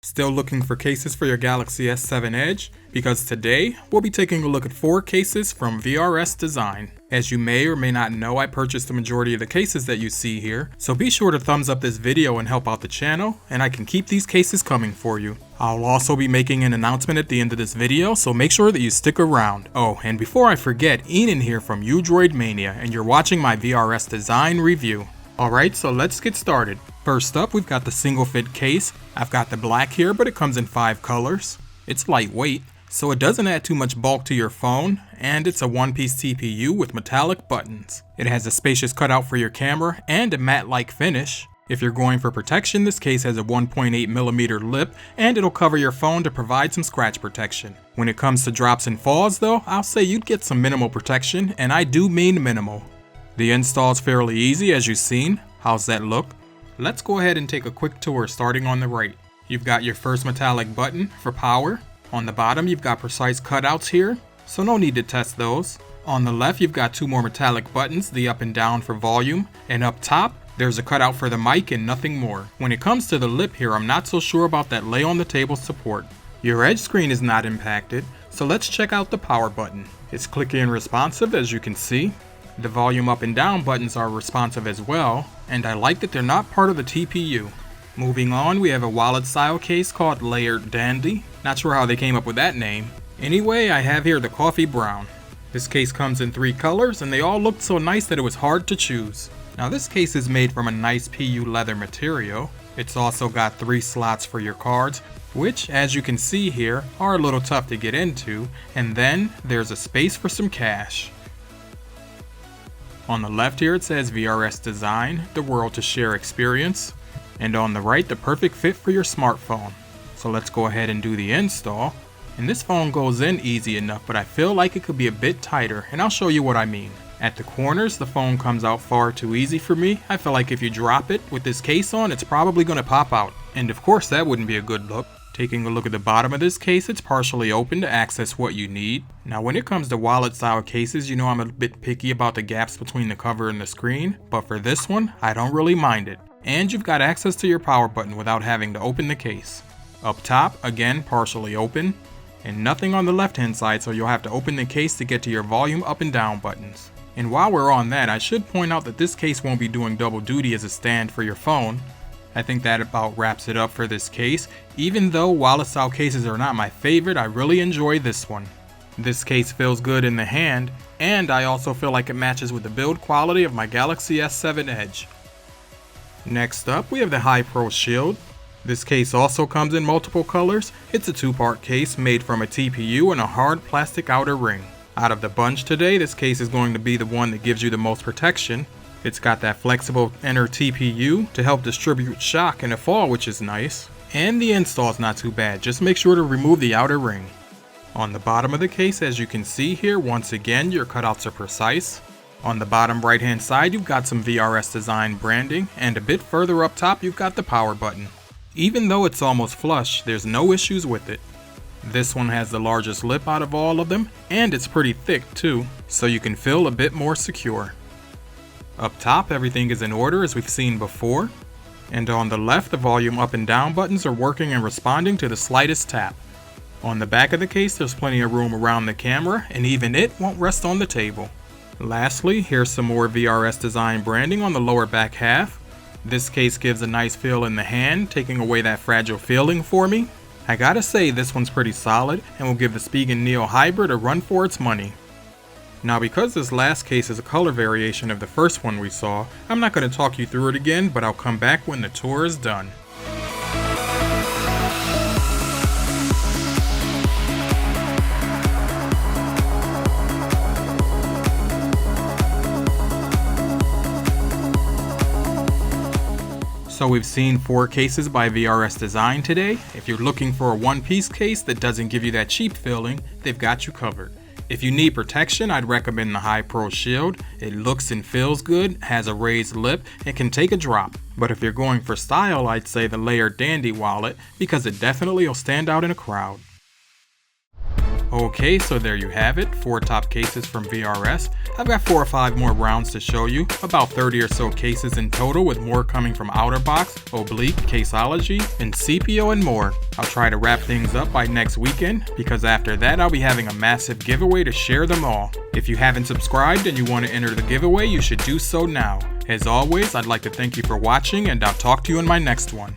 Still looking for cases for your Galaxy S7 Edge? Because today, we'll be taking a look at 4 cases from VRS Design. As you may or may not know, I purchased the majority of the cases that you see here, so be sure to thumbs up this video and help out the channel, and I can keep these cases coming for you. I'll also be making an announcement at the end of this video, so make sure that you stick around. Oh, and before I forget, Ian here from Droid Mania, and you're watching my VRS Design review. Alright, so let's get started. First up, we've got the single fit case. I've got the black here, but it comes in 5 colors. It's lightweight, so it doesn't add too much bulk to your phone, and it's a one-piece TPU with metallic buttons. It has a spacious cutout for your camera and a matte-like finish. If you're going for protection, this case has a 1.8mm lip, and it'll cover your phone to provide some scratch protection. When it comes to drops and falls though, I'll say you'd get some minimal protection, and I do mean minimal. The install is fairly easy as you've seen. How's that look? Let's go ahead and take a quick tour starting on the right. You've got your first metallic button for power. On the bottom you've got precise cutouts here, so no need to test those. On the left you've got 2 more metallic buttons, the up and down for volume, and up top there's a cutout for the mic and nothing more. When it comes to the lip here, I'm not so sure about that lay on the table support. Your edge screen is not impacted, so let's check out the power button. It's clicky and responsive as you can see. The volume up and down buttons are responsive as well, and I like that they're not part of the TPU. Moving on, we have a wallet style case called Layered Dandy. Not sure how they came up with that name. Anyway, I have here the coffee brown. This case comes in 3 colors, and they all looked so nice that it was hard to choose. Now this case is made from a nice PU leather material. It's also got 3 slots for your cards, which, as you can see here, are a little tough to get into, and then there's a space for some cash. On the left here it says VRS Design, the world to share experience, and on the right the perfect fit for your smartphone. So let's go ahead and do the install, and this phone goes in easy enough, but I feel like it could be a bit tighter, and I'll show you what I mean. At the corners the phone comes out far too easy for me. I feel like if you drop it with this case on, it's probably going to pop out, and of course that wouldn't be a good look. Taking a look at the bottom of this case, it's partially open to access what you need. Now when it comes to wallet style cases, you know I'm a bit picky about the gaps between the cover and the screen, but for this one, I don't really mind it. And you've got access to your power button without having to open the case. Up top, again partially open, and nothing on the left hand side, so you'll have to open the case to get to your volume up and down buttons. And while we're on that, I should point out that this case won't be doing double duty as a stand for your phone. I think that about wraps it up for this case. Even though wallet style cases are not my favorite, I really enjoy this one. This case feels good in the hand, and I also feel like it matches with the build quality of my Galaxy S7 Edge. Next up, we have the High Pro Shield. This case also comes in multiple colors. It's a 2-part case made from a TPU and a hard plastic outer ring. Out of the bunch today, this case is going to be the one that gives you the most protection. It's got that flexible inner TPU to help distribute shock in a fall, which is nice. And the install is not too bad, just make sure to remove the outer ring. On the bottom of the case, as you can see here, once again your cutouts are precise. On the bottom right hand side you've got some VRS Design branding, and a bit further up top you've got the power button. Even though it's almost flush, there's no issues with it. This one has the largest lip out of all of them, and it's pretty thick too, so you can feel a bit more secure. Up top, everything is in order as we've seen before, and on the left the volume up and down buttons are working and responding to the slightest tap. On the back of the case there's plenty of room around the camera, and even it won't rest on the table. Lastly, here's some more VRS Design branding on the lower back half. This case gives a nice feel in the hand, taking away that fragile feeling for me. I gotta say this one's pretty solid, and will give the Spigen Neo Hybrid a run for its money. Now because this last case is a color variation of the first one we saw, I'm not going to talk you through it again, but I'll come back when the tour is done. So we've seen 4 cases by VRS Design today. If you're looking for a one-piece case that doesn't give you that cheap feeling, they've got you covered. If you need protection, I'd recommend the High Pro Shield. It looks and feels good, has a raised lip, and can take a drop. But if you're going for style, I'd say the Layered Dandy wallet, because it definitely will stand out in a crowd. Okay, so there you have it, 4 top cases from VRS. I've got 4 or 5 more rounds to show you, about 30 or so cases in total, with more coming from OtterBox, Oblique, Caseology, Incipio, and more. I'll try to wrap things up by next weekend, because after that I'll be having a massive giveaway to share them all. If you haven't subscribed and you want to enter the giveaway, you should do so now. As always, I'd like to thank you for watching, and I'll talk to you in my next one.